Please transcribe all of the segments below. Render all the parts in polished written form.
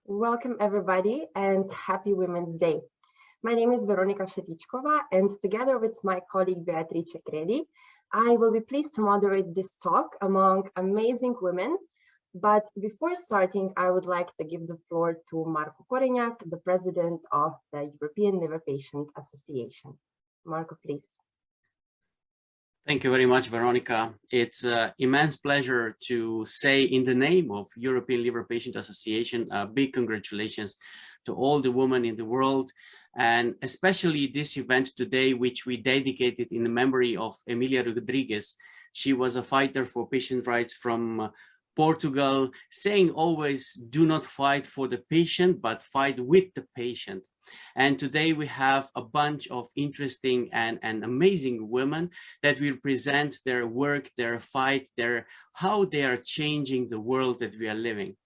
Welcome everybody and happy Women's Day. My name is Veronika Šetičkova, and together with my colleague Beatrice Credi, I will be pleased to moderate this talk among amazing women. But before starting, I would like to give the floor to Marco Korinak, the president of the European Liver Patient Association. Marco, please. Thank you very much, Veronika. It's an immense pleasure to say in the name of European Liver Patient Association, big congratulations to all the women in the world, and especially this event today, which we dedicated in the memory of Emilia Rodriges. She was a fighter for patient rights from Portugal, saying always, do not fight for the patient, but fight with the patient. And today we have a bunch of interesting and amazing women that will present their work, their fight, how they are changing the world that we are living.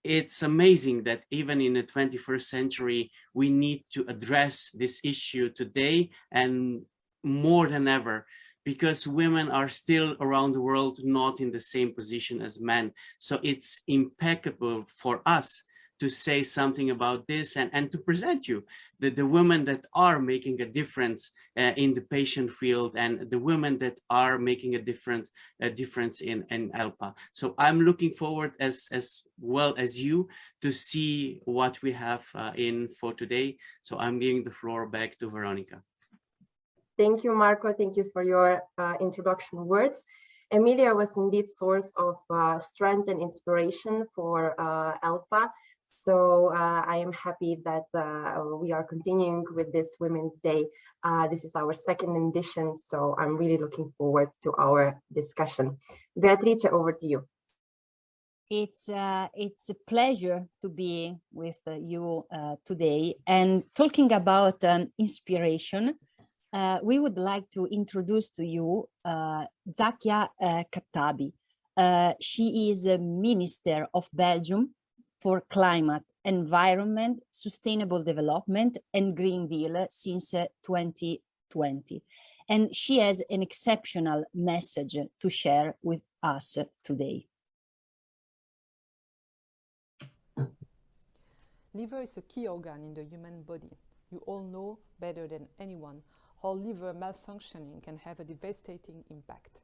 It's amazing that even in the 21st century, we need to address this issue today and more than ever, because women are still around the world not in the same position as men. So it's impeccable for us to say something about this and to present you the women that are making a difference in the patient field and the women that are making a difference in ELPA. So I'm looking forward as well as you to see what we have in for today. So I'm giving the floor back to Veronika. Thank you, Marco. Thank you for your introduction words. Emilia was indeed source of strength and inspiration for ELPA. So I am happy that we are continuing with this Women's Day. This is our second edition, so I'm really looking forward to our discussion. Beatrice, over to you. It's a pleasure to be with you today. And talking about inspiration, we would like to introduce to you Zakia Khattabi. She is a Minister of Belgium for Climate, Environment, Sustainable Development and Green Deal since 2020. And she has an exceptional message to share with us today. Liver is a key organ in the human body. You all know better than anyone how liver malfunctioning can have a devastating impact.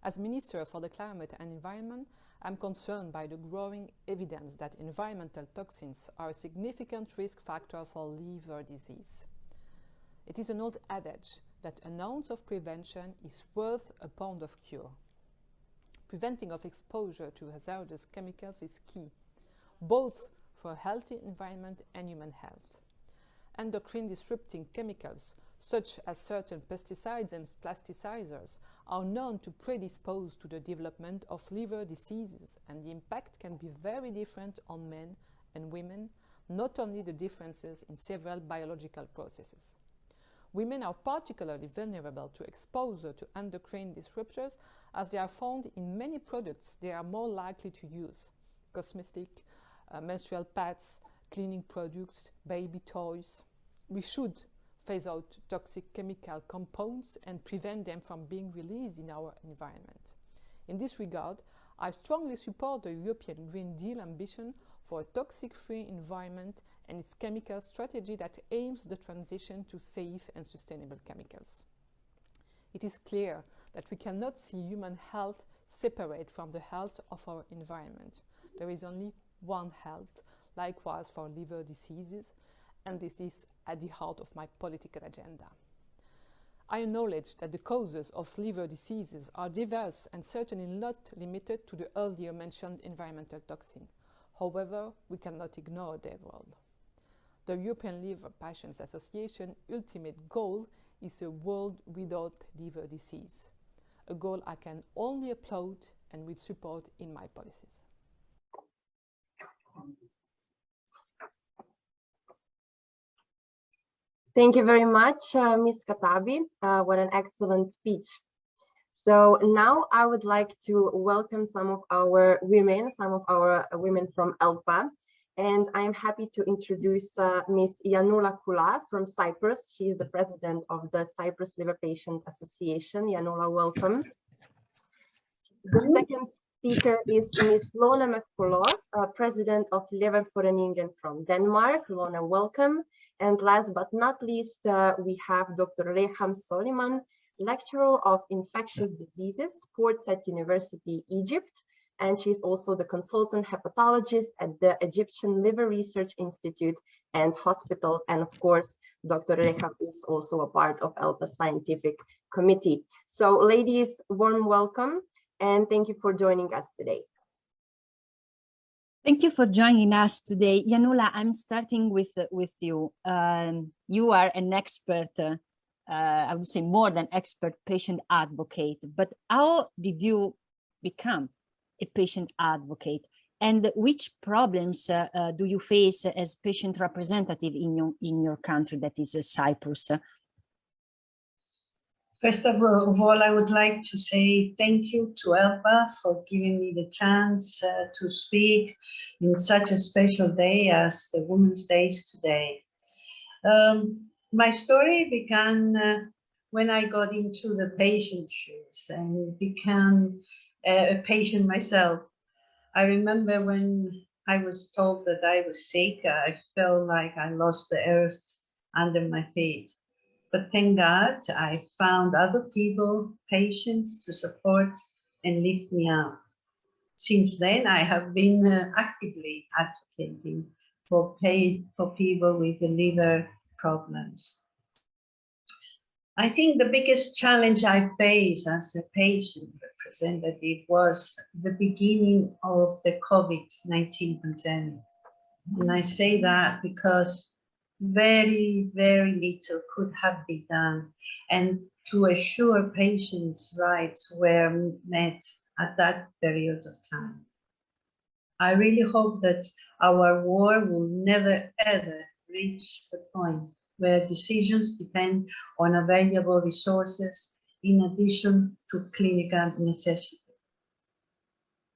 As Minister for the Climate and Environment, I'm concerned by the growing evidence that environmental toxins are a significant risk factor for liver disease. It is an old adage that an ounce of prevention is worth a pound of cure. Preventing of exposure to hazardous chemicals is key, both for a healthy environment and human health. Endocrine disrupting chemicals, such as certain pesticides and plasticizers, are known to predispose to the development of liver diseases, and the impact can be very different on men and women, not only the differences in several biological processes. Women are particularly vulnerable to exposure to endocrine disruptors as they are found in many products they are more likely to use: cosmetic, menstrual pads, cleaning products, baby toys. We should phase out toxic chemical compounds and prevent them from being released in our environment. In this regard, I strongly support the European Green Deal ambition for a toxic-free environment and its chemical strategy that aims the transition to safe and sustainable chemicals. It is clear that we cannot see human health separate from the health of our environment. There is only one health, likewise for liver diseases, and this is at the heart of my political agenda. I acknowledge that the causes of liver diseases are diverse and certainly not limited to the earlier mentioned environmental toxin. However, we cannot ignore their role. The European Liver Patients Association ultimate goal is a world without liver disease, a goal I can only applaud and will support in my policies. Thank you very much, Ms. Khattabi. What an excellent speech. So now I would like to welcome some of our women from ELPA. And I'm happy to introduce Ms. Yanula Kula from Cyprus. She is the president of the Cypress Liver Patient Association. Yanula, welcome. The second speaker is Ms. Lola McCullough, president of Leverforeningen from Denmark. Lone, welcome. And last but not least, we have Dr. Reham Soliman, lecturer of infectious diseases, Ports at University Egypt. And she's also the consultant hepatologist at the Egyptian Liver Research Institute and Hospital. And of course, Dr. Reham is also a part of ELPA Scientific Committee. So ladies, warm welcome and thank you for joining us today. Thank you for joining us today. Janula, I'm starting with you. You are an expert, I would say more than expert, patient advocate, but how did you become a patient advocate? And which problems do you face as patient representative in your country, that is Cyprus? First of all, I would like to say thank you to ELPA for giving me the chance to speak in such a special day as the Women's Day today. My story began when I got into the patient shoes and became a patient myself. I remember when I was told that I was sick, I felt like I lost the earth under my feet. But thank God, I found other people, patients, to support and lift me up. Since then, I have been actively advocating for people with liver problems. I think the biggest challenge I faced as a patient representative was the beginning of the COVID-19 pandemic. And I say that because very, very little could have been done, and to assure patients' rights were met at that period of time. I really hope that our war will never ever reach the point where decisions depend on available resources in addition to clinical necessity.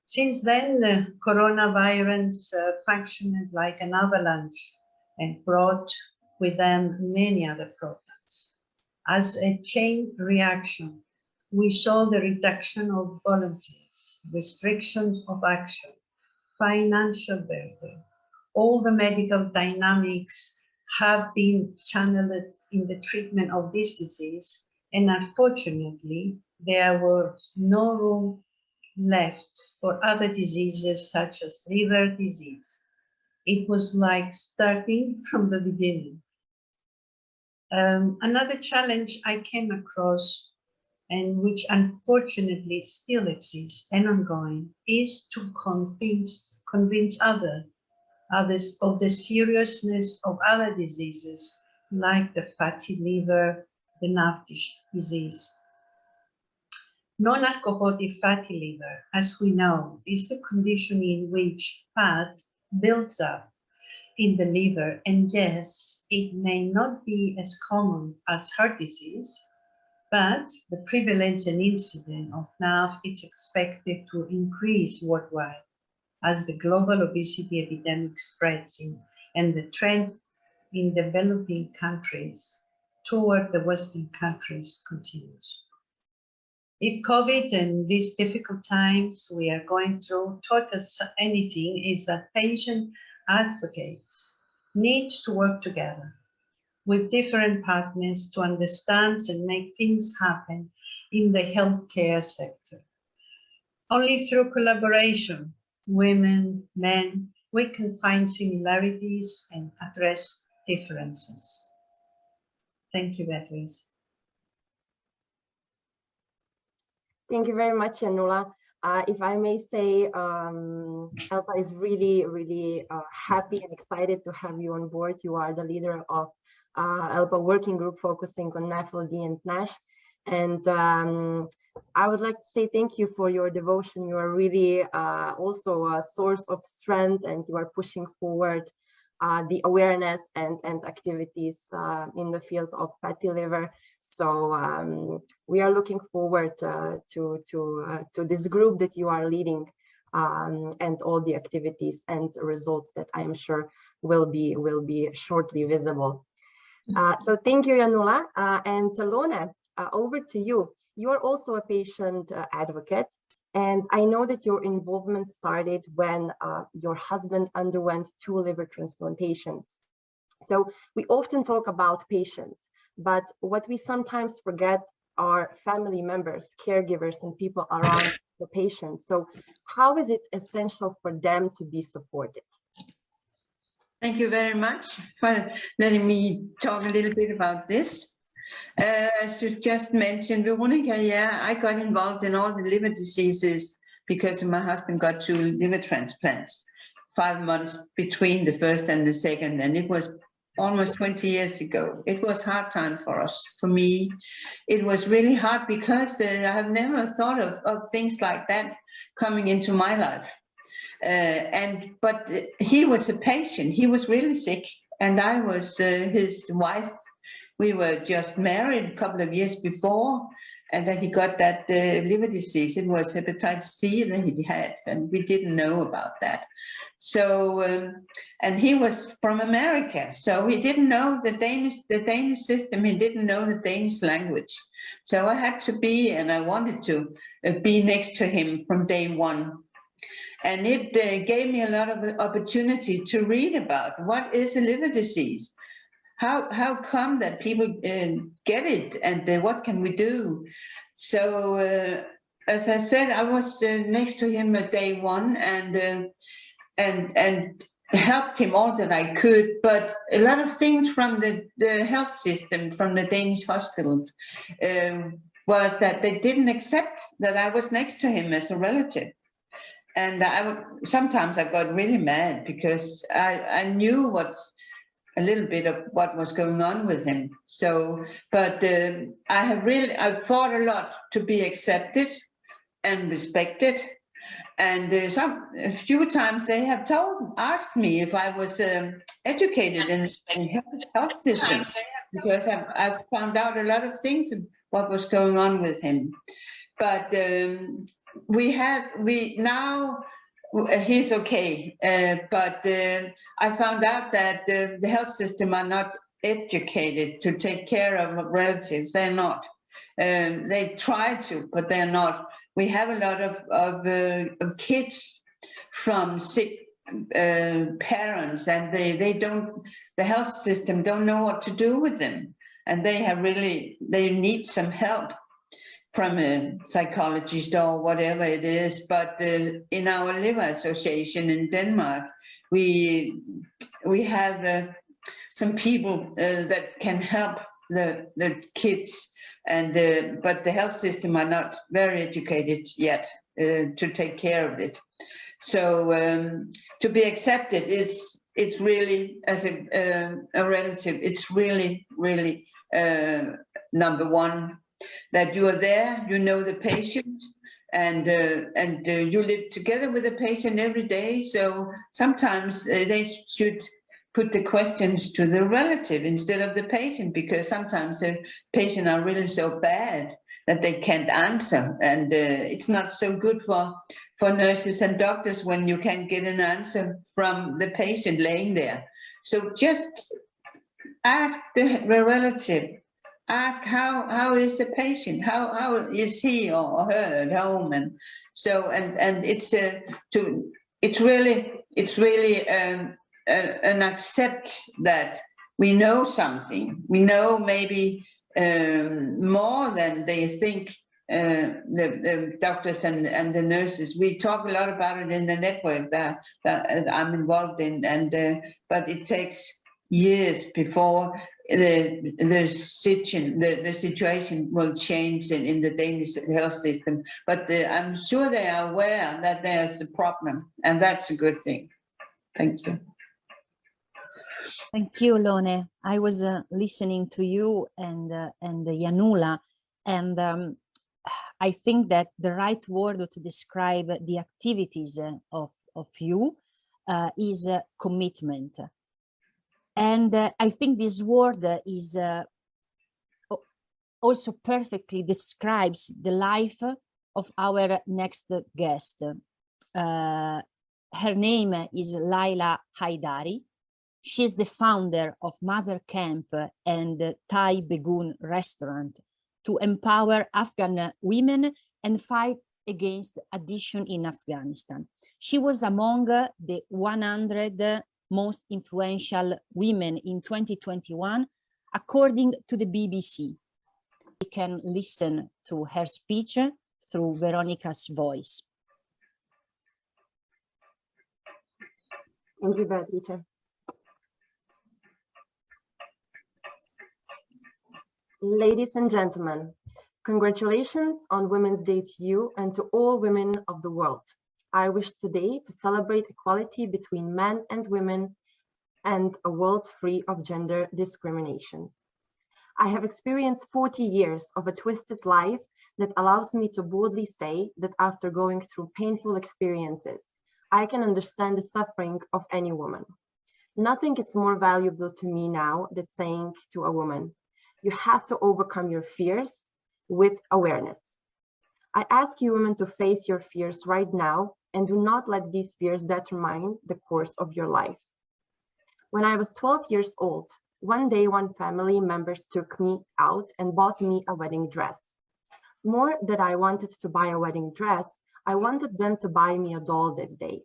Since then, the coronavirus functioned like an avalanche and brought with them many other problems. As a chain reaction, we saw the reduction of volunteers, restrictions of action, financial burden. All the medical dynamics have been channeled in the treatment of this disease, and unfortunately, there was no room left for other diseases such as liver disease. It was like starting from the beginning. Another challenge I came across, and which unfortunately still exists and ongoing, is to convince others of the seriousness of other diseases like the fatty liver, the NAFTA disease. Non-alcoholic fatty liver, as we know, is the condition in which fat builds up in the liver, and yes, it may not be as common as heart disease, but the prevalence and incidence of NAFTA is expected to increase worldwide as the global obesity epidemic spreads and the trend in developing countries toward the Western countries continues. If COVID and these difficult times we are going through taught us anything, is that patient advocates need to work together with different partners to understand and make things happen in the healthcare sector. Only through collaboration, women, men, we can find similarities and address differences. Thank you, Beatrice. Thank you very much, Janula. If I may say, ELPA is really, really happy and excited to have you on board. You are the leader of ELPA working group focusing on NAFLD and NASH. And I would like to say thank you for your devotion. You are really also a source of strength, and you are pushing forward the awareness and activities in the field of fatty liver. So we are looking forward to this group that you are leading and all the activities and results that I am sure will be shortly visible. So thank you, Janula. And Lone, over to you. You are also a patient advocate. And I know that your involvement started when your husband underwent 2 liver transplantations. So we often talk about patients, but what we sometimes forget are family members, caregivers, and people around the patient. So how is it essential for them to be supported? Thank you very much for letting me talk a little bit about this. As you just mentioned, Veronica, yeah, I got involved in all the liver diseases because my husband got 2 liver transplants, 5 months between the first and the second, and it was almost 20 years ago. It was hard time for us, for me. It was really hard because I have never thought of things like that coming into my life. But he was a patient. He was really sick, and I was his wife. We were just married a couple of years before, and then he got that liver disease. It was hepatitis C that he had, and we didn't know about that. So, and he was from America, so he didn't know the Danish system. He didn't know the Danish language. So I had to be, and I wanted to be next to him from day one. And it gave me a lot of opportunity to read about what is a liver disease. How come that people get it, and what can we do? So as I said, I was next to him at day one, and helped him all that I could. But a lot of things from the health system, from the Danish hospitals, was that they didn't accept that I was next to him as a relative. And sometimes I got really mad because I knew a little bit of what was going on with him. So, but I've fought a lot to be accepted and respected. And a few times they have asked me if I was educated in health system, because I've found out a lot of things of what was going on with him. But now he's okay, but I found out that the health system are not educated to take care of relatives. They're not. They try to, but they're not. We have a lot of kids from sick parents, and the health system don't know what to do with them, and they need some help from a psychologist or whatever it is. But in our liver association in Denmark, we have some people that can help the kids, and but the health system are not very educated yet to take care of it. So to be accepted it's really, as a relative, it's really number one. That you are there, you know the patient, and you live together with the patient every day. So sometimes they should put the questions to the relative instead of the patient, because sometimes the patient are really so bad that they can't answer, and it's not so good for nurses and doctors when you can't get an answer from the patient laying there. So just ask the relative. Ask how is the patient, how is he or her at home, and so and it's really an accept that we know something. We know maybe more than they think. The doctors and the nurses. We talk a lot about it in the network that I'm involved in, and but it takes years before the situation will change in the Danish health system. But I'm sure they are aware that there's a problem, and that's a good thing. Thank you. Thank you, Lone. I was listening to you and Janula, and I think that the right word to describe the activities of you is commitment. And I think this word is also perfectly describes the life of our next guest. Her name is Laila Haidari. She's the founder of Mother Camp and Thai Begun restaurant to empower Afghan women and fight against addiction in Afghanistan. She was among the 100 most influential women in 2021, according to the BBC. We can listen to her speech through Veronica's voice. Thank you, Beatrice. Ladies and gentlemen, congratulations on Women's Day to you and to all women of the world. I wish today to celebrate equality between men and women and a world free of gender discrimination. I have experienced 40 years of a twisted life that allows me to boldly say that after going through painful experiences, I can understand the suffering of any woman. Nothing is more valuable to me now than saying to a woman, you have to overcome your fears with awareness. I ask you women to face your fears right now and do not let these fears determine the course of your life. When I was 12 years old, one day one family members took me out and bought me a wedding dress. More than I wanted to buy a wedding dress, I wanted them to buy me a doll that day.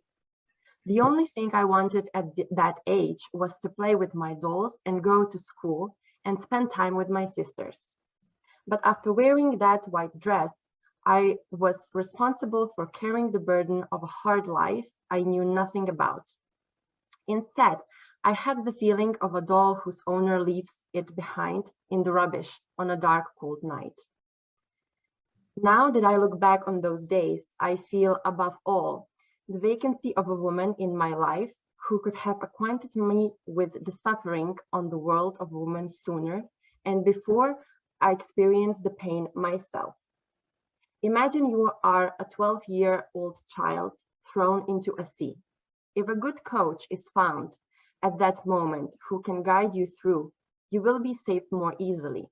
The only thing I wanted at that age was to play with my dolls and go to school and spend time with my sisters. But after wearing that white dress, I was responsible for carrying the burden of a hard life I knew nothing about. Instead, I had the feeling of a doll whose owner leaves it behind in the rubbish on a dark, cold night. Now that I look back on those days, I feel above all the vacancy of a woman in my life who could have acquainted me with the suffering on the world of women sooner and before I experienced the pain myself. Imagine you are a 12-year-old child thrown into a sea. If a good coach is found at that moment who can guide you through, you will be saved more easily.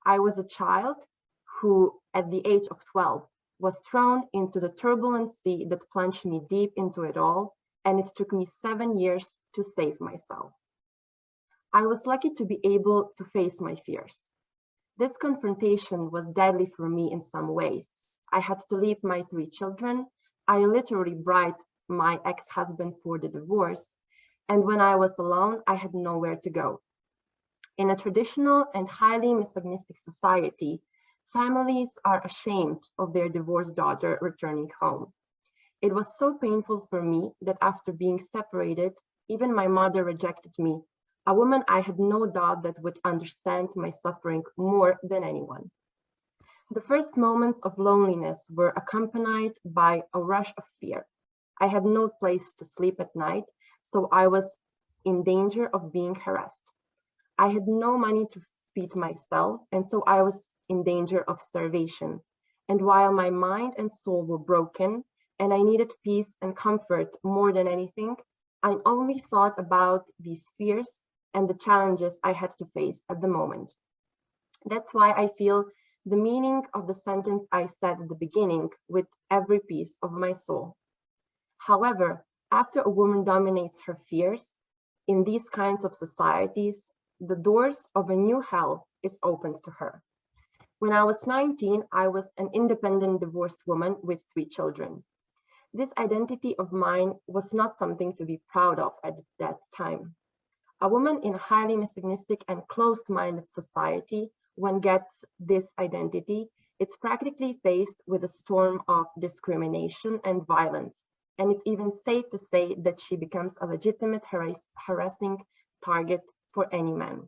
I was a child who, at the age of 12, was thrown into the turbulent sea that plunged me deep into it all, and it took me 7 years to save myself. I was lucky to be able to face my fears. This confrontation was deadly for me in some ways. I had to leave my 3 children. I literally bribed my ex-husband for the divorce, and when I was alone, I had nowhere to go. In a traditional and highly misogynistic society, families are ashamed of their divorced daughter returning home. It was so painful for me that after being separated, even my mother rejected me, a woman I had no doubt that would understand my suffering more than anyone. The first moments of loneliness were accompanied by a rush of fear. I had no place to sleep at night, so I was in danger of being harassed. I had no money to feed myself, and so I was in danger of starvation. And while my mind and soul were broken, and I needed peace and comfort more than anything, I only thought about these fears and the challenges I had to face at the moment. That's why I feel the meaning of the sentence I said at the beginning with every piece of my soul. However, after a woman dominates her fears in these kinds of societies, the doors of a new hell is opened to her. When I was 19, I was an independent divorced woman with 3 children. This identity of mine was not something to be proud of at that time. A woman in a highly misogynistic and closed-minded society, when gets this identity, it's practically faced with a storm of discrimination and violence. And it's even safe to say that she becomes a legitimate harassing target for any man.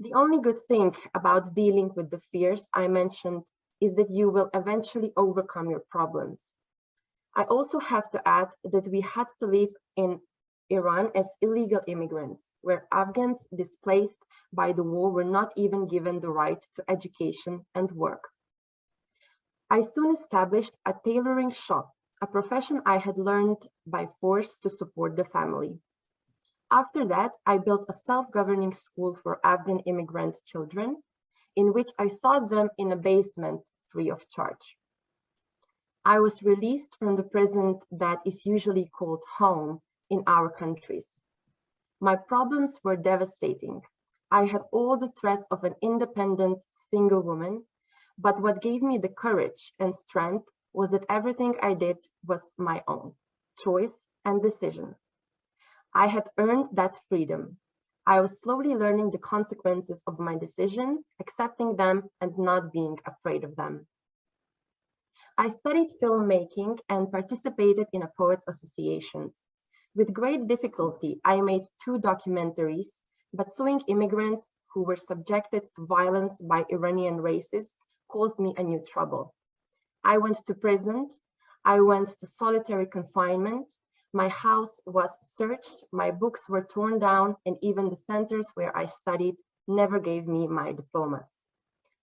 The only good thing about dealing with the fears I mentioned is that you will eventually overcome your problems. I also have to add that we had to live in Iran as illegal immigrants, where Afghans displaced by the war were not even given the right to education and work. I soon established a tailoring shop, a profession I had learned by force to support the family. After that, I built a self-governing school for Afghan immigrant children, in which I taught them in a basement free of charge. I was released from the prison that is usually called home in our countries. My problems were devastating. I had all the threats of an independent single woman, But what gave me the courage and strength was that everything I did was my own choice and decision. I had earned that freedom. I was slowly learning the consequences of my decisions, accepting them and not being afraid of them. I studied filmmaking and participated in a poets' associations. With great difficulty, I made 2 documentaries, but suing immigrants who were subjected to violence by Iranian racists caused me a new trouble. I went to prison, I went to solitary confinement, my house was searched, my books were torn down, and even the centers where I studied never gave me my diplomas.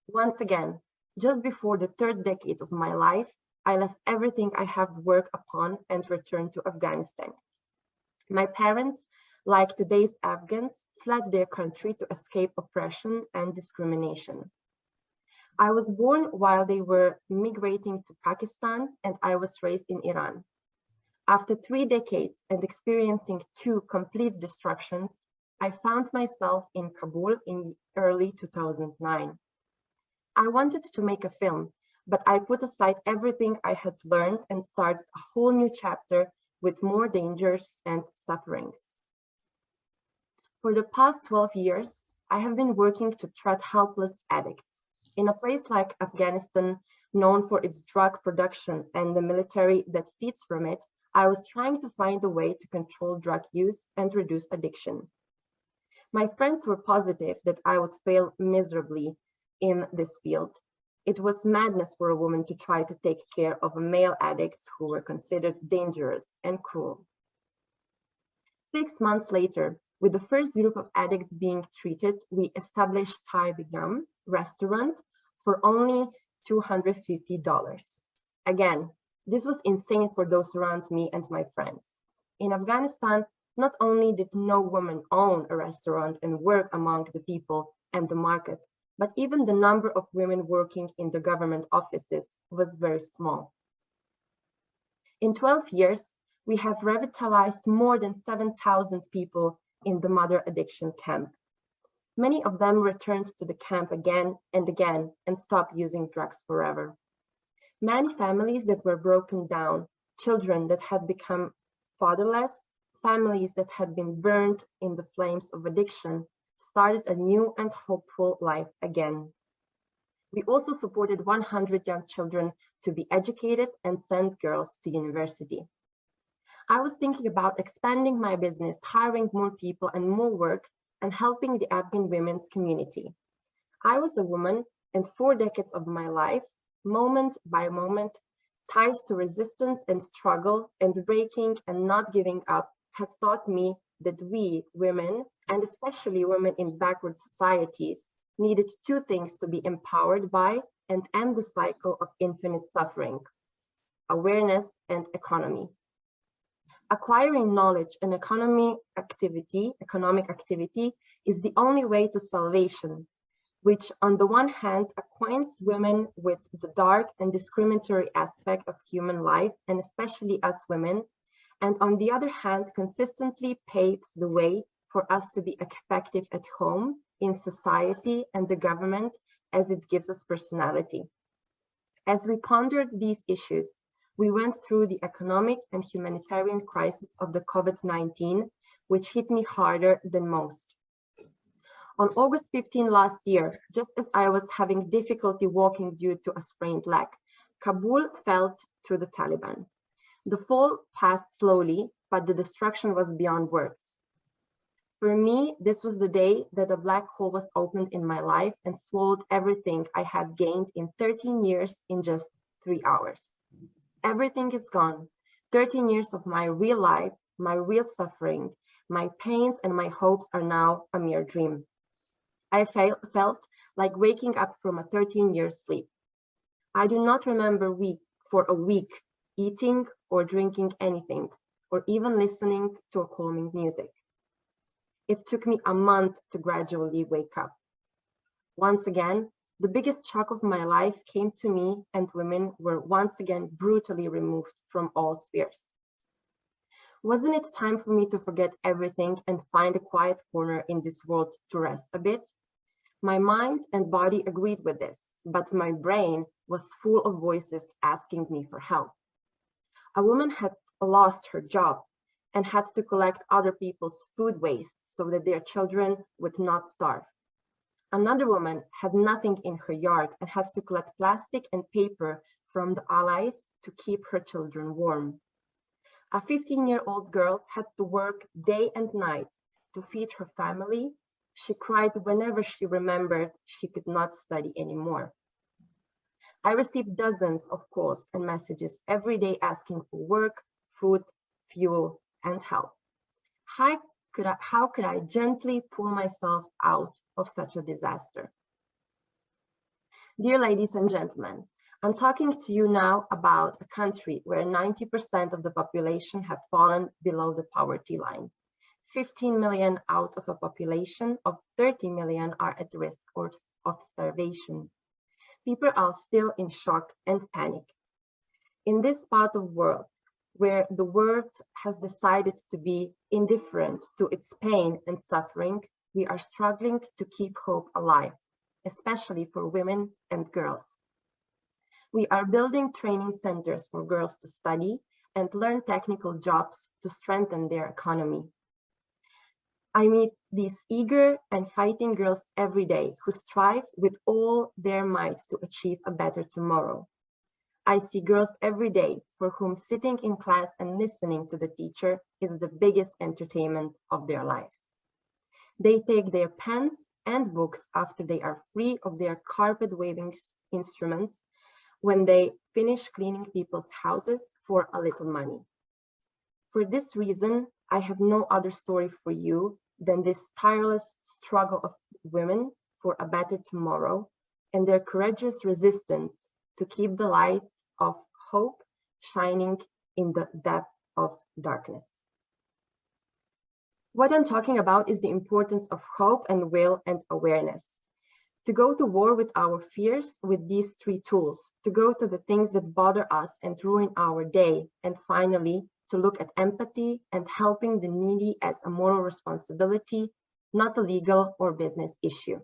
Once again, just before the 3rd decade of my life, I left everything I have worked upon and returned to Afghanistan. My parents, like today's Afghans, fled their country to escape oppression and discrimination. I was born while they were migrating to Pakistan, and I was raised in Iran. After 3 decades and experiencing 2 complete destructions, I found myself in Kabul in early 2009. I wanted to make a film, but I put aside everything I had learned and started a whole new chapter with more dangers and sufferings. For the past 12 years, I have been working to treat helpless addicts. In a place like Afghanistan, known for its drug production and the military that feeds from it, I was trying to find a way to control drug use and reduce addiction. My friends were positive that I would fail miserably in this field. It was madness for a woman to try to take care of male addicts who were considered dangerous and cruel. 6 months later, with the first group of addicts being treated, we established Thai Begum restaurant for only $250. Again, this was insane for those around me and my friends. In Afghanistan, not only did no woman own a restaurant and work among the people and the market, but even the number of women working in the government offices was very small. In 12 years, we have revitalized more than 7,000 people in the mother addiction camp. Many of them returned to the camp again and again and stopped using drugs forever. Many families that were broken down, children that had become fatherless, families that had been burned in the flames of addiction, started a new and hopeful life again. We also supported 100 young children to be educated and sent girls to university. I was thinking about expanding my business, hiring more people and more work, and helping the Afghan women's community. I was a woman, and 4 decades of my life, moment by moment, tied to resistance and struggle and breaking and not giving up, had taught me that we women, and especially women in backward societies, needed 2 things to be empowered by and end the cycle of infinite suffering: awareness and economy. Acquiring knowledge and economic activity is the only way to salvation, which on the one hand acquaints women with the dark and discriminatory aspect of human life, and especially us women, and on the other hand consistently paves the way for us to be effective at home, in society, and the government, as it gives us personality. As we pondered these issues, we went through the economic and humanitarian crisis of the COVID-19, which hit me harder than most. On August 15 last year, just as I was having difficulty walking due to a sprained leg, Kabul fell to the Taliban. The fall passed slowly, but the destruction was beyond words. For me, this was the day that a black hole was opened in my life and swallowed everything I had gained in 13 years in just 3 hours. Everything is gone. 13 years of my real life, my real suffering, my pains and my hopes are now a mere dream. I felt like waking up from a 13-year sleep. I do not remember for a week eating or drinking anything, or even listening to a calming music. It took me a month to gradually wake up. Once again, the biggest shock of my life came to me, and women were once again brutally removed from all spheres. Wasn't it time for me to forget everything and find a quiet corner in this world to rest a bit? My mind and body agreed with this, but my brain was full of voices asking me for help. A woman had lost her job and had to collect other people's food waste so that their children would not starve. Another woman had nothing in her yard and had to collect plastic and paper from the allies to keep her children warm. A 15-year-old girl had to work day and night to feed her family. She cried whenever she remembered she could not study anymore. I received dozens of calls and messages every day asking for work, food, fuel, and help. How could I gently pull myself out of such a disaster? Dear ladies and gentlemen, I'm talking to you now about a country where 90% of the population have fallen below the poverty line. 15 million out of a population of 30 million are at risk of starvation. People are still in shock and panic. In this part of the world, where the world has decided to be indifferent to its pain and suffering, we are struggling to keep hope alive, especially for women and girls. We are building training centers for girls to study and learn technical jobs to strengthen their economy. I meet these eager and fighting girls every day who strive with all their might to achieve a better tomorrow. I see girls every day for whom sitting in class and listening to the teacher is the biggest entertainment of their lives. They take their pens and books after they are free of their carpet-waving instruments when they finish cleaning people's houses for a little money. For this reason, I have no other story for you than this tireless struggle of women for a better tomorrow and their courageous resistance to keep the light of hope shining in the depth of darkness. What I'm talking about is the importance of hope and will and awareness. To go to war with our fears with these three tools, to go to the things that bother us and ruin our day, and finally, to look at empathy and helping the needy as a moral responsibility, not a legal or business issue.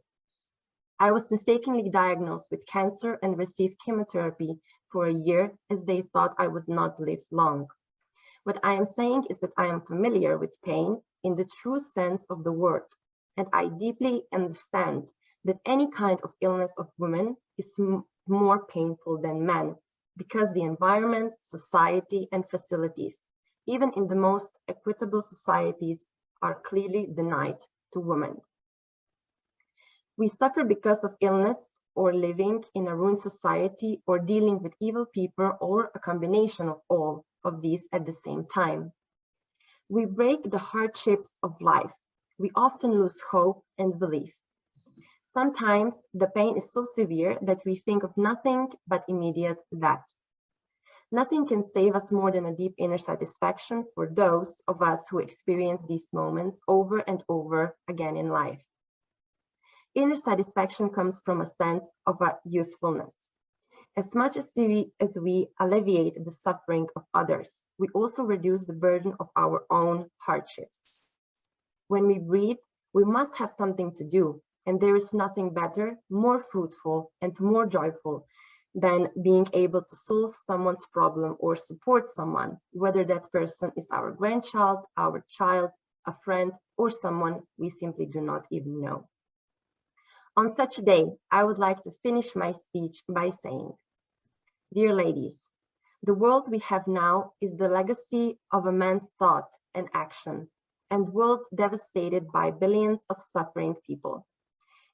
I was mistakenly diagnosed with cancer and received chemotherapy for a year as they thought I would not live long. What I am saying is that I am familiar with pain in the true sense of the word, and I deeply understand that any kind of illness of women is more painful than men because the environment, society, and facilities, even in the most equitable societies, are clearly denied to women. We suffer because of illness or living in a ruined society or dealing with evil people or a combination of all of these at the same time. We break the hardships of life. We often lose hope and belief. Sometimes the pain is so severe that we think of nothing but immediate that. Nothing can save us more than a deep inner satisfaction for those of us who experience these moments over and over again in life. Inner satisfaction comes from a sense of usefulness. As much as we alleviate the suffering of others, we also reduce the burden of our own hardships. When we breathe, we must have something to do, and there is nothing better, more fruitful, and more joyful than being able to solve someone's problem or support someone, whether that person is our grandchild, our child, a friend, or someone we simply do not even know. On such a day, I would like to finish my speech by saying, dear ladies, the world we have now is the legacy of a man's thought and action, and world devastated by billions of suffering people.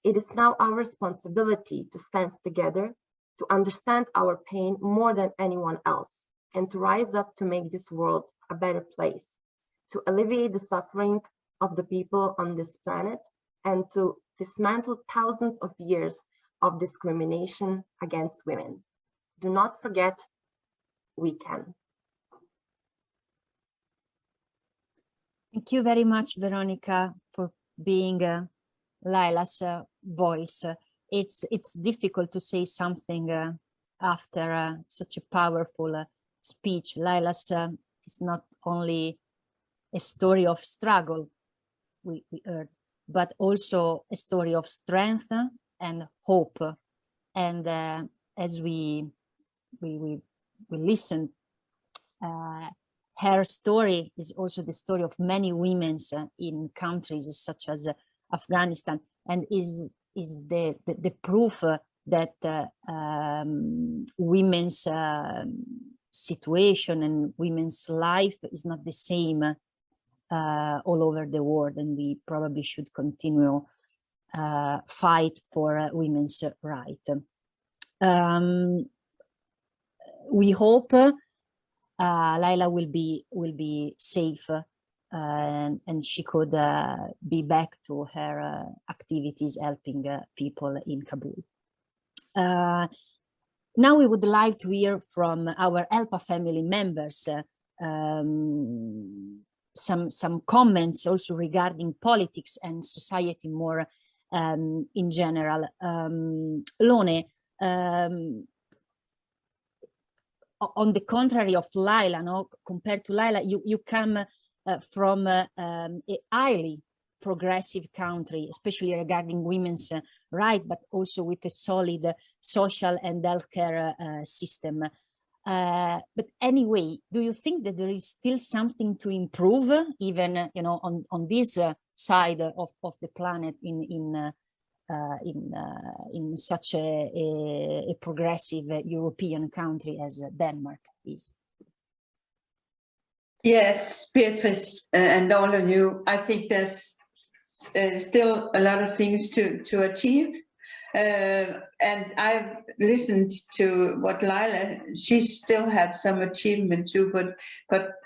It is now our responsibility to stand together, to understand our pain more than anyone else, and to rise up to make this world a better place, to alleviate the suffering of the people on this planet, and to dismantle thousands of years of discrimination against women. Do not forget, we can. Thank you very much, Veronica, for being Laila's voice. It's difficult to say something after such a powerful speech. Laila's is not only a story of struggle, we heard, but also a story of strength and hope And as we listened, her story is also the story of many women in countries such as Afghanistan, and is the proof that women's situation and women's life is not the same all over the world, and we probably should continue fight for women's rights. We hope Laila will be safe and she could be back to her activities helping people in Kabul. Now we would like to hear from our ELPA family members some comments also regarding politics and society more in general. Lone, on the contrary of Laila, no, compared to Laila, you come from a highly progressive country, especially regarding women's rights, but also with a solid social and healthcare system. But anyway, do you think that there is still something to improve, even on this side of the planet in such a progressive European country as Denmark is? Yes, Beatrice, and all of you, I think there's still a lot of things to achieve. And I've listened to what Laila, she still has some achievement too, but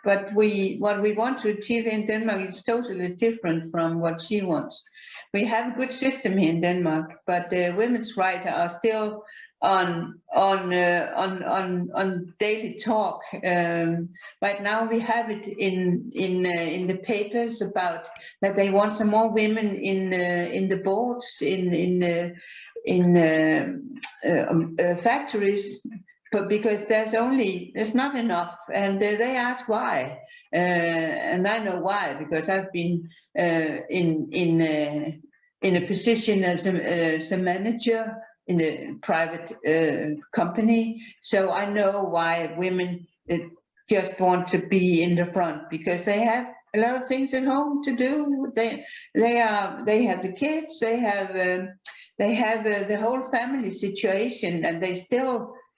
what we want to achieve in Denmark is totally different from what she wants. We have a good system here in Denmark, but the women's rights are still on daily talk. Right now we have it in the papers about that they want some more women in the boards in factories, but because there's not enough, and they ask why, and I know why, because I've been in a position as a manager in a private company, so I know why women just want to be in the front, because they have a lot of things at home to do. They have the kids, they have the whole family situation, and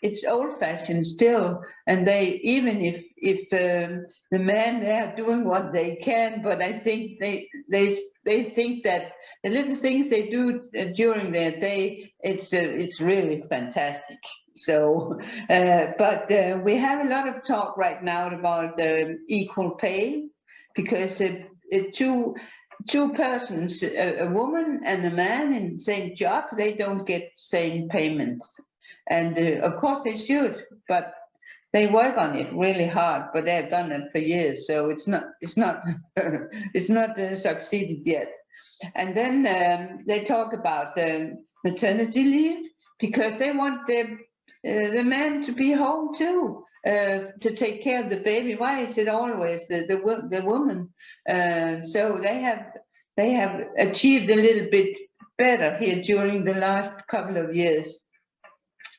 it's old-fashioned still, and they, even if the men, they are doing what they can, but I think they think that the little things they do during their day, it's really fantastic. So, but we have a lot of talk right now about equal pay, because two persons, a woman and a man in the same job, they don't get same payment. And of course they should, but they work on it really hard, but they have done it for years, so it's not succeeded yet. And then they talk about maternity leave, because they want the man to be home too, to take care of the baby. Why is it always the woman? So they have achieved a little bit better here during the last couple of years.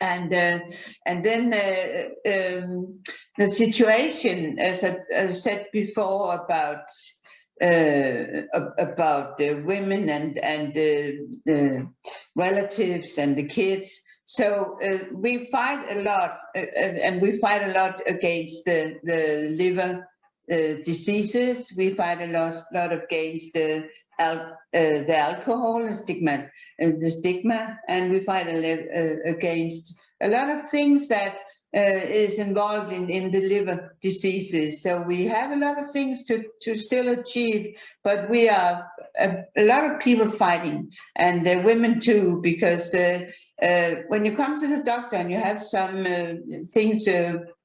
And then the situation, as I said before, about the women and the relatives and the kids. So we fight a lot, and we fight a lot against the liver diseases. We fight a lot against the alcohol and stigma, and we fight against a lot of things that is involved in the liver diseases. So we have a lot of things to still achieve, but we are a lot of people fighting, and the women too, because when you come to the doctor and you have some things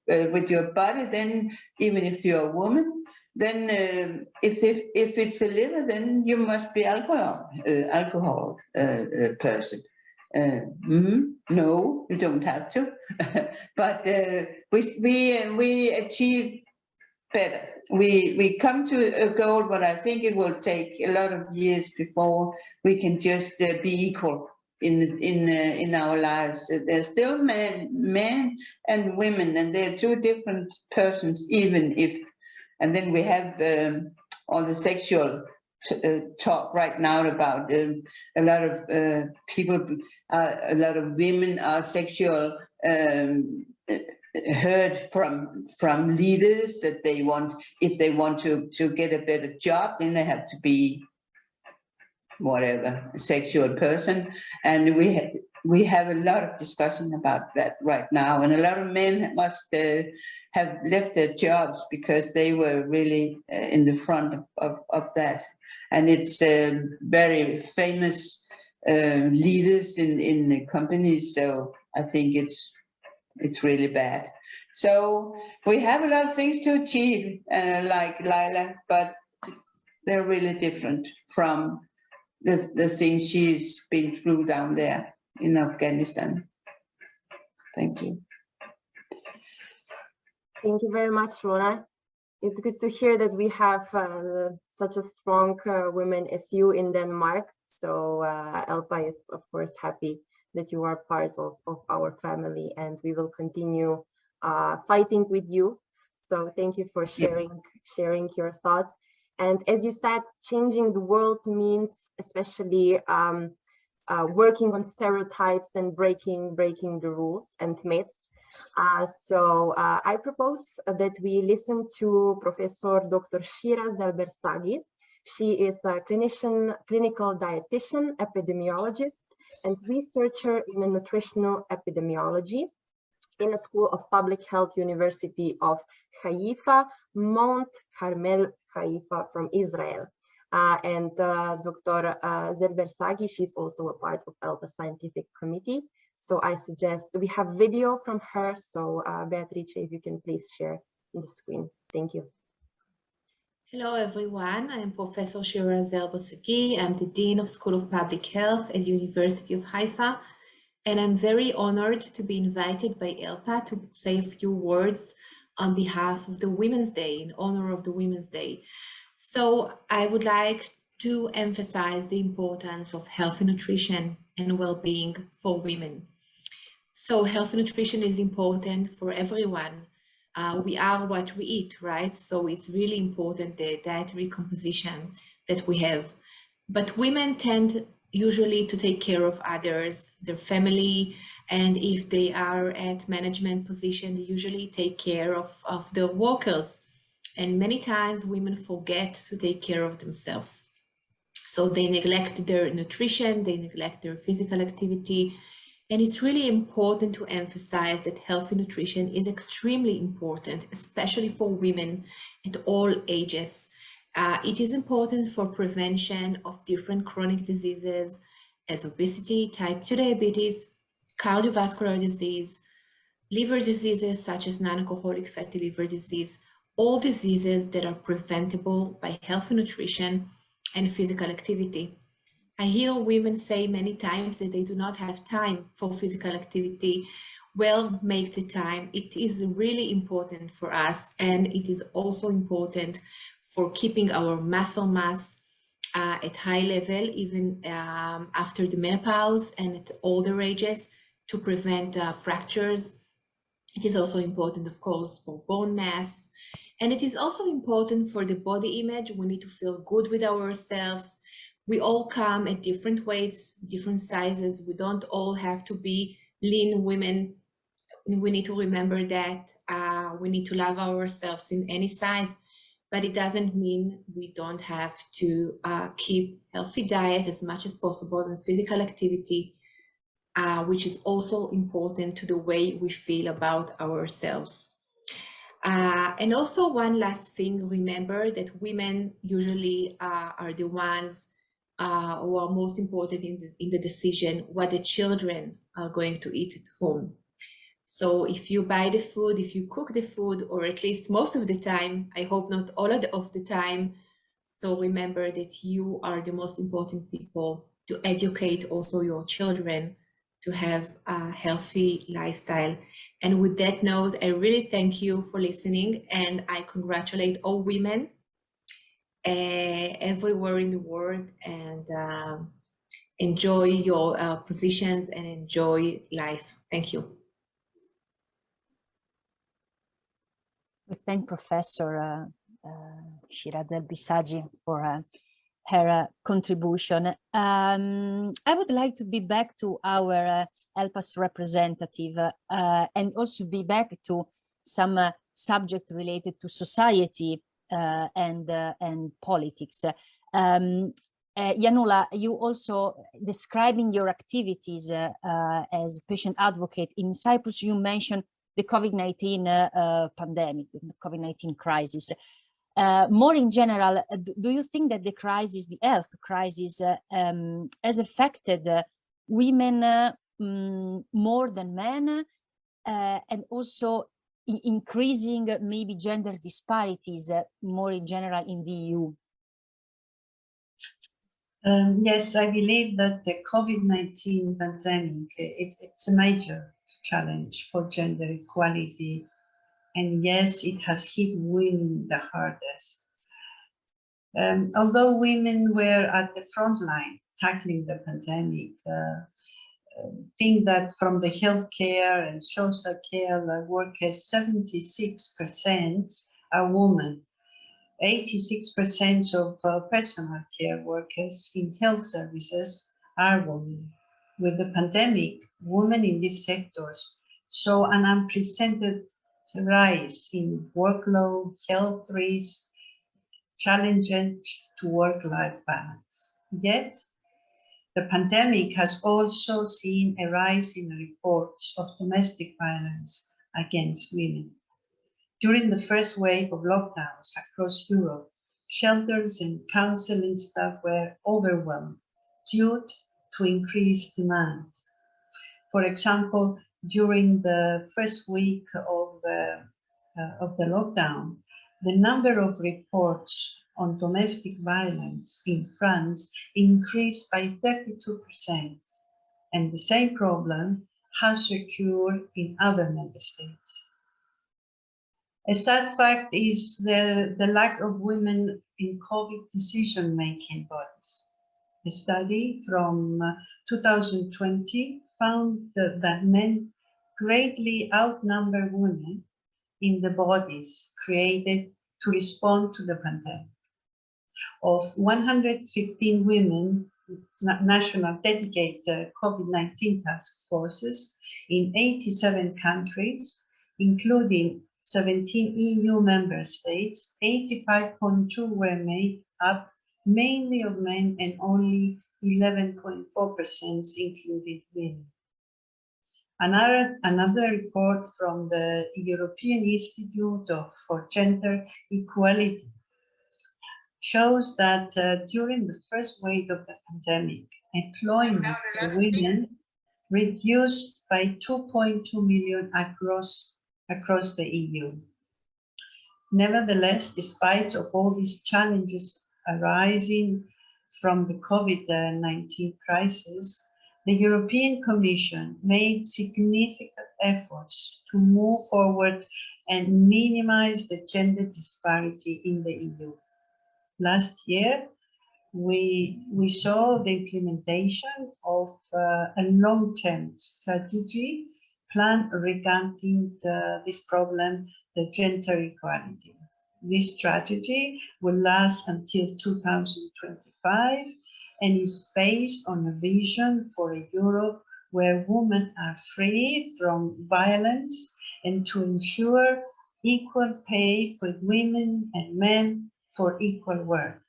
with your body, then even if you're a woman, then if it's a liver, then you must be alcohol person. No, you don't have to. But we achieve better. We come to a goal, but I think it will take a lot of years before we can just be equal in our lives. There's still men and women, and they're two different persons, even if. And then we have all the sexual talk right now about a lot of people, a lot of women are sexual. Heard from leaders that they want, if they want to get a better job, then they have to be whatever, a sexual person. And we have a lot of discussion about that right now, and a lot of men must have left their jobs because they were really in the front of that. And it's very famous leaders in the companies, so I think it's really bad. So we have a lot of things to achieve, like Laila, but they're really different from the things she's been through down there in Afghanistan. Thank you. Thank you very much, Rona. It's good to hear that we have such a strong women as you in Denmark. So ELPA is, of course, happy that you are part of our family, and we will continue fighting with you. So thank you for sharing your thoughts. And as you said, changing the world means especially working on stereotypes and breaking the rules and myths. So I propose that we listen to Professor Dr. Shira Zelbersagi. She is a clinical dietitian, epidemiologist, and researcher in nutritional epidemiology in the School of Public Health, University of Haifa, Mount Carmel, Haifa from Israel. And Dr. Zelbersagi, she's also a part of ELPA Scientific Committee. So I suggest we have video from her. So Beatrice, if you can please share the screen. Thank you. Hello everyone, I am Professor Shira Zelbersagi. I'm the Dean of School of Public Health at the University of Haifa, and I'm very honored to be invited by ELPA to say a few words on behalf of the Women's Day, in honor of the Women's Day. So I would like to emphasize the importance of healthy nutrition and well-being for women. So healthy nutrition is important for everyone. We are what we eat, right? So it's really important, the dietary composition that we have. But women tend usually to take care of others, their family, and if they are at management position, they usually take care of their workers. And many times women forget to take care of themselves. So they neglect their nutrition, they neglect their physical activity. And it's really important to emphasize that healthy nutrition is extremely important, especially for women at all ages. It is important for prevention of different chronic diseases as obesity, type 2 diabetes, cardiovascular disease, liver diseases such as non-alcoholic fatty liver disease, all diseases that are preventable by healthy nutrition and physical activity. I hear women say many times that they do not have time for physical activity. Well, make the time. It is really important for us, and it is also important for keeping our muscle mass at high level, even after the menopause and at older ages, to prevent fractures. It is also important, of course, for bone mass. And it is also important for the body image. We need to feel good with ourselves. We all come at different weights, different sizes. We don't all have to be lean women. We need to remember that we need to love ourselves in any size, but it doesn't mean we don't have to keep healthy diet as much as possible and physical activity, which is also important to the way we feel about ourselves. And also one last thing, remember that women usually are the ones who are most important in the decision what the children are going to eat at home. So if you buy the food, if you cook the food, or at least most of the time, I hope not all of the time, so remember that you are the most important people to educate also your children to have a healthy lifestyle. And with that note, I really thank you for listening, and I congratulate all women everywhere in the world, and enjoy your positions and enjoy life. Thank you. We thank Professor Shiraz El-Bisagi for her contribution. I would like to be back to our ELPA's representative and also be back to some subject related to society and politics. Yanula, you also describing your activities as patient advocate in Cyprus, you mentioned the COVID-19 pandemic, the COVID-19 crisis. More in general, do you think that the crisis, the health crisis, has affected women more than men, and also increasing maybe gender disparities more in general in the EU? Yes, I believe that the COVID-19 pandemic, it's a major challenge for gender equality. And yes, it has hit women the hardest. Although women were at the front line tackling the pandemic, think that from the healthcare and social care workers, 76% are women. 86% of personal care workers in health services are women. With the pandemic, women in these sectors saw an unprecedented rise in workload, health risks, challenges to work-life balance. Yet, the pandemic has also seen a rise in reports of domestic violence against women. During the first wave of lockdowns across Europe, shelters and counseling staff were overwhelmed due to increased demand. For example, during the first week of the lockdown, the number of reports on domestic violence in France increased by 32%, and the same problem has occurred in other member states. A sad fact is the lack of women in COVID decision-making bodies. A study from 2020 found that men greatly outnumber women in the bodies created to respond to the pandemic. Of 115 women national dedicated COVID-19 task forces in 87 countries, including 17 EU member states, 85.2 were made up mainly of men and only 11.4% included women. Another report from the European Institute for Gender Equality shows that during the first wave of the pandemic, employment for women reduced by 2.2 million across the EU. Nevertheless, despite of all these challenges arising from the COVID-19 crisis, the European Commission made significant efforts to move forward and minimize the gender disparity in the EU. Last year, we saw the implementation of a long-term strategy plan regarding this problem, the gender equality. This strategy will last until 2025 and is based on a vision for a Europe where women are free from violence and to ensure equal pay for women and men for equal work.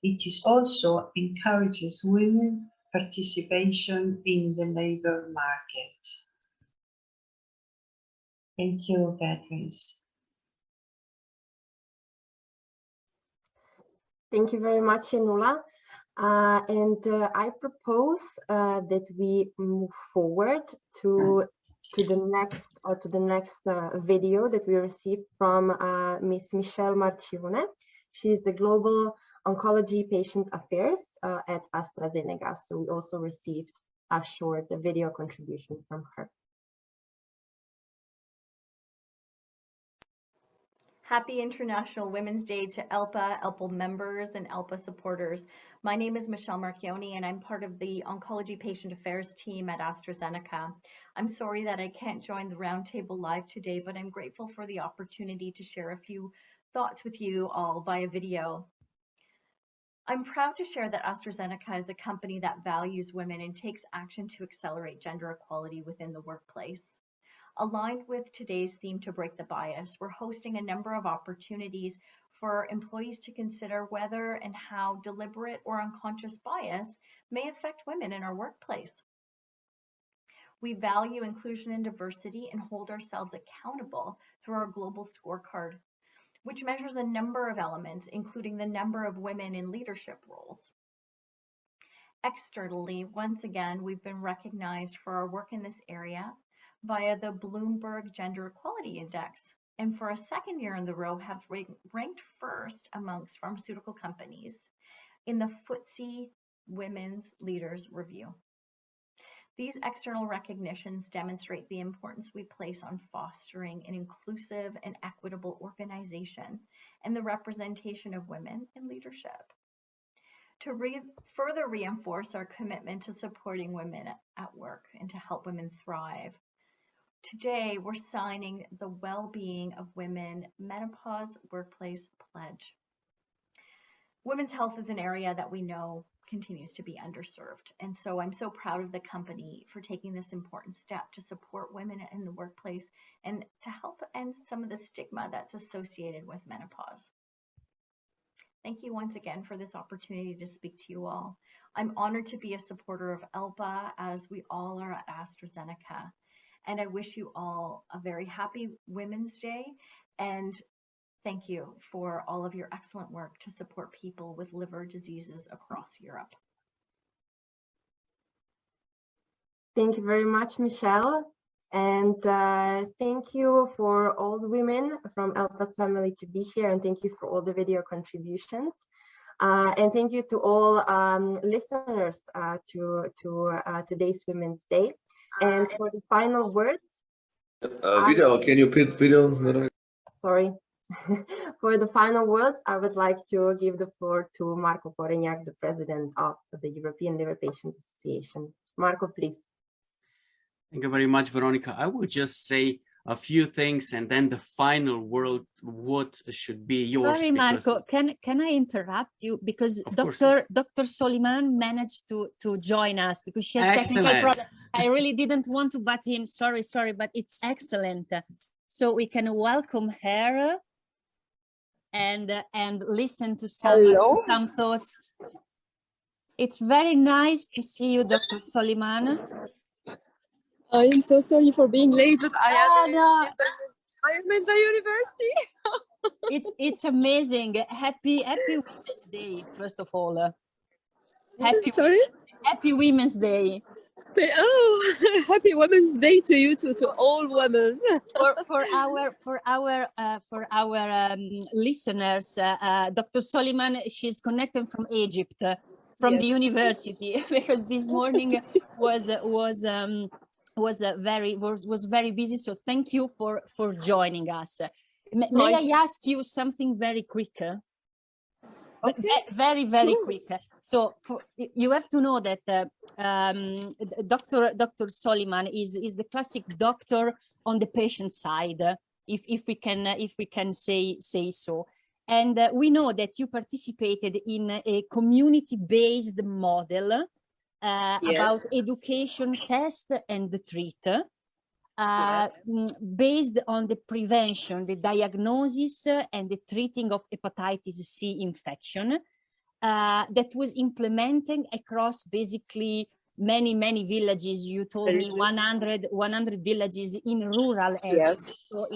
It is also encourages women participation in the labor market. Thank you, Beatrice. Thank you very much, Yanula. I propose that we move forward to the next video that we received from Ms. Michelle Marcione. She is the Global Oncology Patient Affairs at AstraZeneca. So we also received a short video contribution from her. Happy International Women's Day to ELPA, ELPA members, and ELPA supporters. My name is Michelle Marchioni, and I'm part of the Oncology Patient Affairs team at AstraZeneca. I'm sorry that I can't join the roundtable live today, but I'm grateful for the opportunity to share a few thoughts with you all via video. I'm proud to share that AstraZeneca is a company that values women and takes action to accelerate gender equality within the workplace. Aligned with today's theme to break the bias, we're hosting a number of opportunities for employees to consider whether and how deliberate or unconscious bias may affect women in our workplace. We value inclusion and diversity and hold ourselves accountable through our global scorecard, which measures a number of elements, including the number of women in leadership roles. Externally, once again, we've been recognized for our work in this area via the Bloomberg Gender Equality Index, and for a second year in a row have ranked first amongst pharmaceutical companies in the FTSE Women's Leaders Review. These external recognitions demonstrate the importance we place on fostering an inclusive and equitable organization and the representation of women in leadership. To further reinforce our commitment to supporting women at work and to help women thrive, today we're signing the Well-Being of Women Menopause Workplace Pledge. Women's health is an area that we know continues to be underserved, and so I'm so proud of the company for taking this important step to support women in the workplace and to help end some of the stigma that's associated with menopause. Thank you once again for this opportunity to speak to you all. I'm honored to be a supporter of ELPA, as we all are at AstraZeneca, and I wish you all a very happy Women's Day, and thank you for all of your excellent work to support people with liver diseases across Europe. Thank you very much, Michelle. And thank you for all the women from ELPA's family to be here, and thank you for all the video contributions. And thank you to all listeners to today's Women's Day. And for the final words, video, can you put video? Sorry. For the final words, I would like to give the floor to Marco Korinak, the president of the European Liver Patients Association. Marco, please. Thank you very much, Veronica. I will just say a few things, and then the final word, what should be yours. Sorry, Marco, can I interrupt you? Because Dr. Soliman managed to join us because she has technical problems. I really didn't want to butt in. Sorry, but it's excellent. So we can welcome her and listen to some thoughts. It's very nice to see you, Dr. Soliman. I am so sorry for being late, but I am in the university. It's amazing. Happy Women's Day, first of all. Happy Women's Day. Oh, happy Women's Day to you, to all women. for our listeners, Dr. Soliman, she's connected from Egypt, from the university, because this morning was very busy. So thank you for joining us. May I ask you something very quick? Okay. Very quick. So you have to know that Dr. Soliman is the classic doctor on the patient side, if we can say so. And we know that you participated in a community-based model about education, test, and treat, based on the prevention, the diagnosis, and the treating of hepatitis C infection, that was implemented across basically many villages. You told me 100 villages in rural areas, so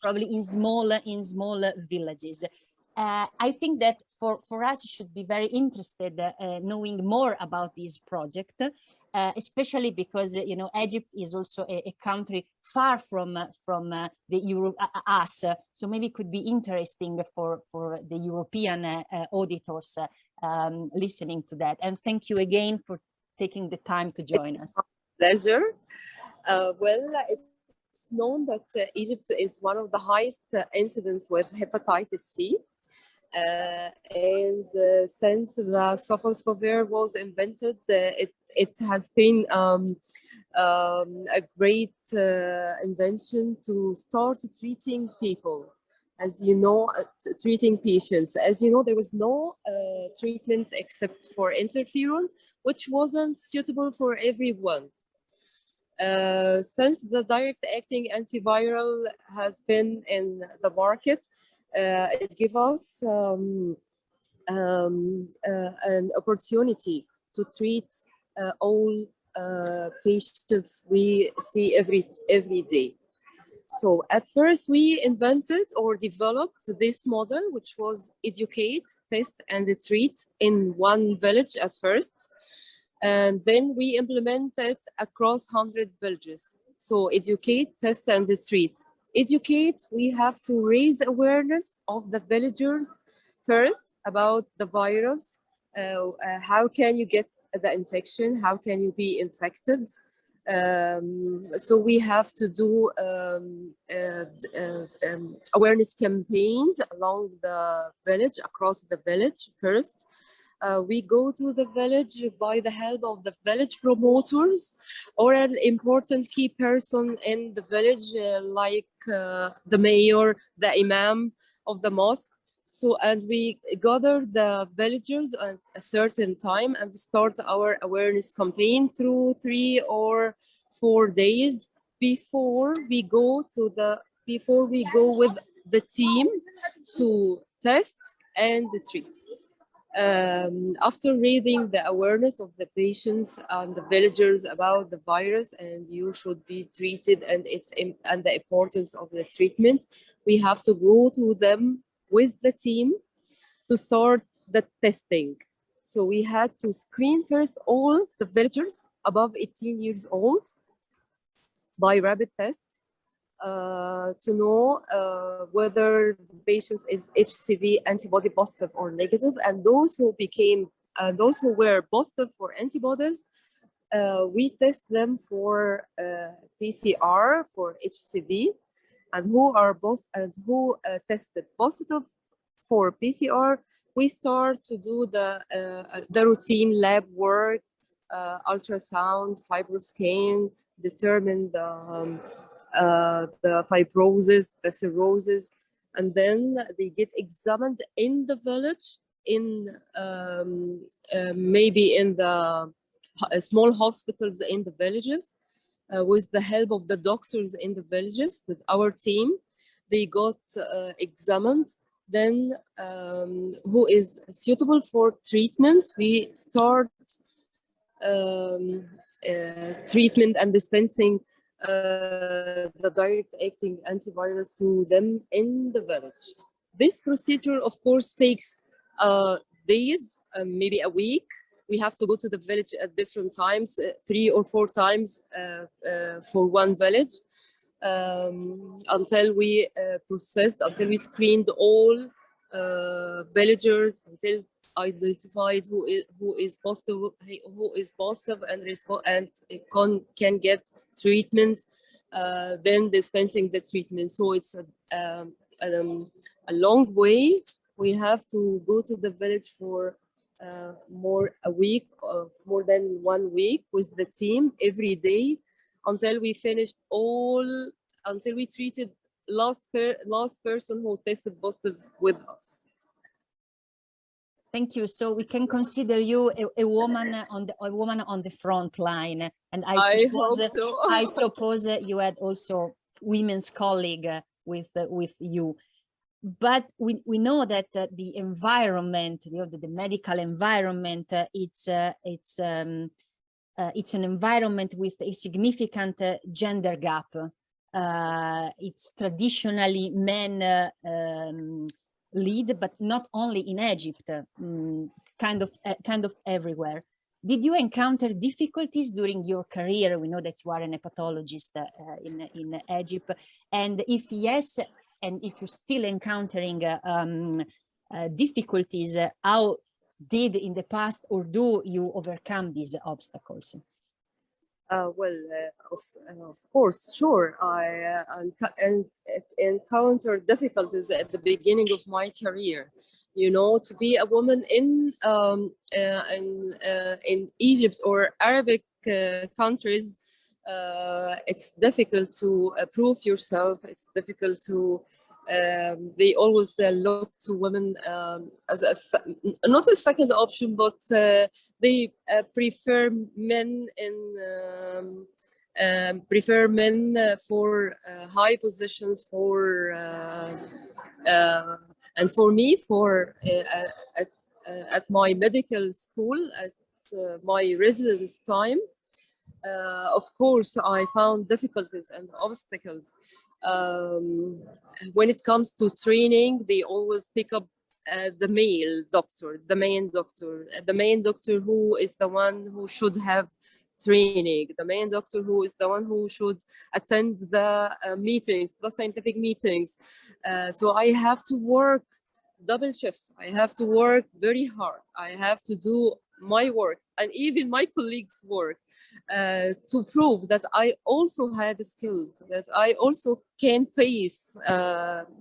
probably in small villages. I think that for us, it should be very interested knowing more about this project, especially because Egypt is also a country far from the Europe us. So maybe it could be interesting for the European auditors listening to that. And thank you again for taking the time to join us. Pleasure. Well, it's it's known that Egypt is one of the highest incidents with hepatitis C. Since the sofosbuvir was invented, it has been a great invention to start treating people. As you know, treating patients. As you know, there was no treatment except for interferon, which wasn't suitable for everyone. Since the direct acting antiviral has been in the market, it gives us an opportunity to treat all patients we see every day. So at first we invented or developed this model, which was educate, test, and treat in one village at first. And then we implemented across 100 villages. So educate, test, and treat. Educate, we have to raise awareness of the villagers first about the virus. How can you get the infection? How can you be infected? So we have to do awareness campaigns along the village, across the village first. We go to the village by the help of the village promoters or an important key person in the village, like the mayor, the imam of the mosque. So, and we gather the villagers at a certain time and start our awareness campaign through 3 or 4 days before we go with the team to test and treat. After raising the awareness of the patients and the villagers about the virus and you should be treated and the importance of the treatment, we have to go to them with the team to start the testing. So we had to screen first all the villagers above 18 years old by rapid tests to know whether the patient is HCV antibody positive or negative, and those who were positive for antibodies, we test them for PCR for HCV, and who tested positive for PCR, we start to do the routine lab work, ultrasound, fibroscan, determine the fibrosis, the cirrhosis, and then they get examined in the village, maybe in the small hospitals in the villages, with the help of the doctors in the villages, with our team. They got examined. Then who is suitable for treatment, we start treatment and dispensing the direct acting antivirus to them in the village. This procedure, of course, takes days, maybe a week. We have to go to the village at different times, 3 or 4 times for one village, until we until we screened all villagers, until identified who is positive and can get treatment, then dispensing the treatment. So it's a long way. We have to go to the village for more than 1 week with the team every day until we finished until we treated last person who tested positive with us. Thank you. So we can consider you a woman on the front line, and I suppose you had also women's colleague with you. But we know that the environment, the medical environment, it's an environment with a significant gender gap. It's traditionally men lead, but not only in Egypt, kind of everywhere. Did you encounter difficulties during your career? We know that you are an hepatologist in Egypt, and if yes, and if you're still encountering difficulties, how did in the past or do you overcome these obstacles? Of course, sure. I encountered difficulties at the beginning of my career. You know, to be a woman in Egypt or Arabic countries, it's difficult to prove yourself. It's difficult to. They always look to women as not a second option, but they prefer men for high positions and for me at my medical school at my residence time. Of course, I found difficulties and obstacles. When it comes to training, they always pick up the male doctor, the main doctor who is the one who should have training, the main doctor who is the one who should attend the meetings, the scientific meetings. So I have to work double shifts. I have to work very hard. I have to do my work and even my colleagues' work to prove that I also had skills, that I also can face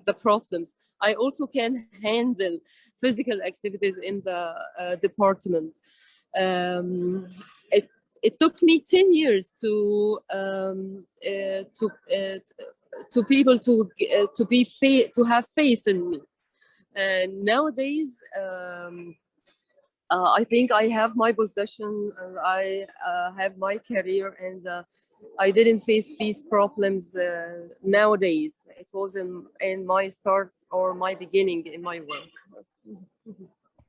the problems. I also can handle physical activities in the department. It took me 10 years to people to have faith in me. And nowadays, I think I have my position, I have my career, and I didn't face these problems nowadays. It was in my start or my beginning in my work.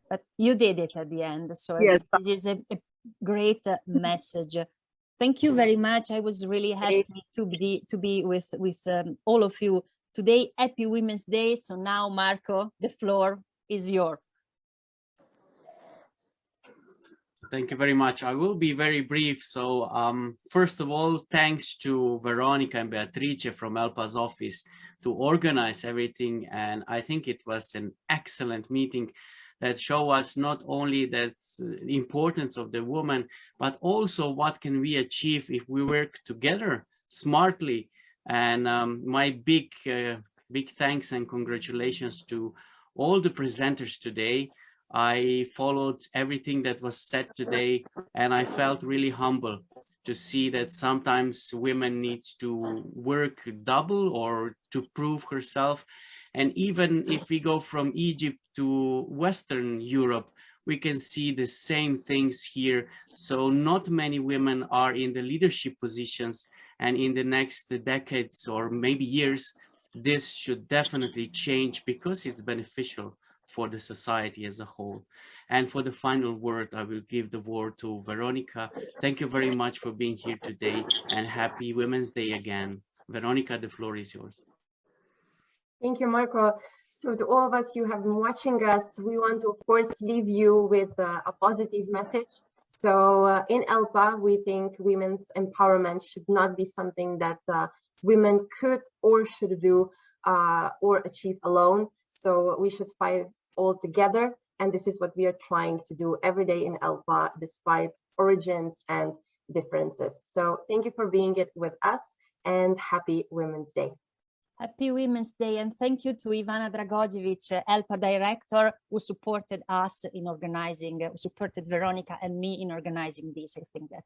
But you did it at the end, so yes, this is a great message. Thank you very much. I was really happy to be with all of you today. Happy Women's Day. So now, Marco, the floor is yours. Thank you very much. I will be very brief. So first of all, thanks to Veronica and Beatrice from ELPA's office to organize everything. And I think it was an excellent meeting that show us not only the importance of the woman, but also what can we achieve if we work together smartly. And my big thanks and congratulations to all the presenters today. I followed everything that was said today, and I felt really humble to see that sometimes women need to work double or to prove herself. And even if we go from Egypt to Western Europe, we can see the same things here. So not many women are in the leadership positions, and in the next decades or maybe years, this should definitely change because it's beneficial for the society as a whole. And for the final word, I will give the word to Veronica. Thank you very much for being here today, and happy Women's Day again. Veronica, the floor is yours. Thank you, Marco. So to all of us who have been watching us, we want to, of course, leave you with a positive message. So in ELPA, we think women's empowerment should not be something that women could or should do or achieve alone. So we should fight all together. And this is what we are trying to do every day in ELPA, despite origins and differences. So thank you for being with us, and happy Women's Day. Happy Women's Day, and thank you to Ivana Dragojevic, ELPA director, who supported us in organizing, supported Veronica and me in organizing this. I think that